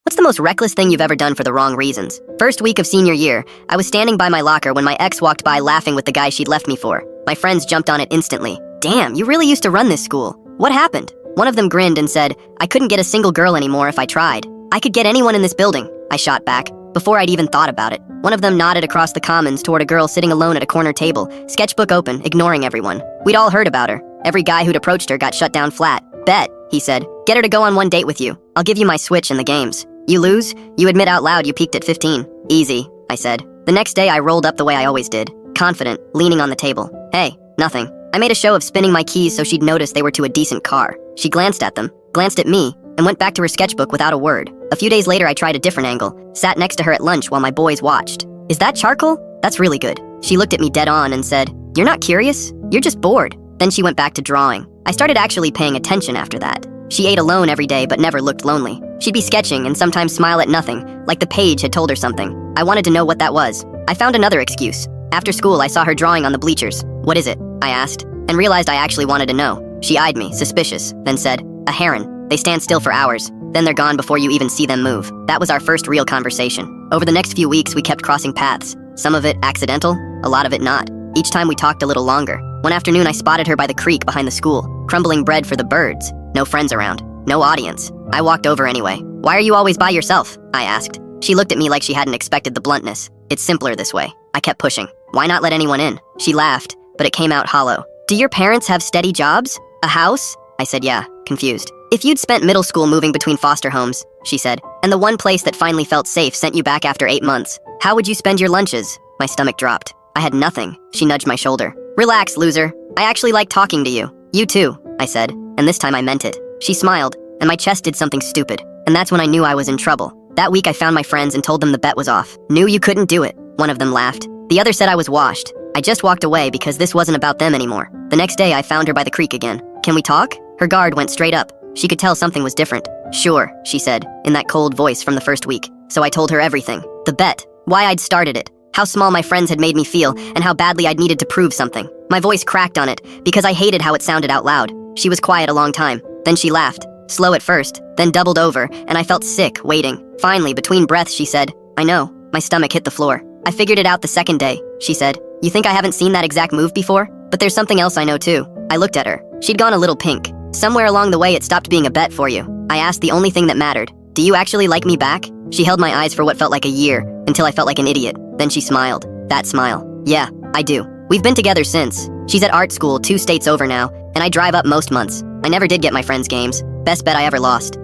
What's the most reckless thing you've ever done for the wrong reasons? First week of senior year, I was standing by my locker when my ex walked by laughing with the guy she'd left me for. My friends jumped on it instantly. Damn, you really used to run this school. What happened? One of them grinned and said, I couldn't get a single girl anymore if I tried. I could get anyone in this building, I shot back, before I'd even thought about it. One of them nodded across the commons toward a girl sitting alone at a corner table, sketchbook open, ignoring everyone. We'd all heard about her. Every guy who'd approached her got shut down flat. Bet, he said. Get her to go on one date with you. I'll give you my Switch and the games. You lose, you admit out loud you peaked at 15. Easy, I said. The next day I rolled up the way I always did, confident, leaning on the table. Hey, nothing. I made a show of spinning my keys so she'd notice they were to a decent car. She glanced at them, glanced at me, and went back to her sketchbook without a word. A few days later I tried a different angle, sat next to her at lunch while my boys watched. Is that charcoal? That's really good. She looked at me dead on and said, You're not curious? You're just bored. Then she went back to drawing. I started actually paying attention after that. She ate alone every day but never looked lonely. She'd be sketching and sometimes smile at nothing, like the page had told her something. I wanted to know what that was. I found another excuse. After school I saw her drawing on the bleachers. What is it? I asked, and realized I actually wanted to know. She eyed me, suspicious, then said, A heron. They stand still for hours. Then they're gone before you even see them move. That was our first real conversation. Over the next few weeks we kept crossing paths. Some of it accidental, a lot of it not. Each time we talked a little longer. One afternoon I spotted her by the creek behind the school, crumbling bread for the birds. No friends around. No audience. I walked over anyway. Why are you always by yourself? I asked. She looked at me like she hadn't expected the bluntness. It's simpler this way. I kept pushing. Why not let anyone in? She laughed, but it came out hollow. Do your parents have steady jobs? A house? I said yeah, confused. If you'd spent middle school moving between foster homes, she said, and the one place that finally felt safe sent you back after 8 months, how would you spend your lunches? My stomach dropped. I had nothing. She nudged my shoulder. Relax, loser. I actually like talking to you. You too, I said, and this time I meant it. She smiled, and my chest did something stupid, and that's when I knew I was in trouble. That week I found my friends and told them the bet was off. Knew you couldn't do it. One of them laughed. The other said I was washed. I just walked away because this wasn't about them anymore. The next day I found her by the creek again. Can we talk? Her guard went straight up. She could tell something was different. Sure, she said, in that cold voice from the first week. So I told her everything. The bet. Why I'd started it. How small my friends had made me feel, and how badly I'd needed to prove something. My voice cracked on it, because I hated how it sounded out loud. She was quiet a long time. Then she laughed. Slow at first, then doubled over, and I felt sick, waiting. Finally, between breaths, she said, I know. My stomach hit the floor. I figured it out the second day, she said. You think I haven't seen that exact move before? But there's something else I know too. I looked at her. She'd gone a little pink. Somewhere along the way it stopped being a bet for you. I asked the only thing that mattered. Do you actually like me back? She held my eyes for what felt like a year, until I felt like an idiot. Then she smiled. That smile. Yeah, I do. We've been together since. She's at art school 2 states over now, and I drive up most months. I never did get my friends' games. Best bet I ever lost.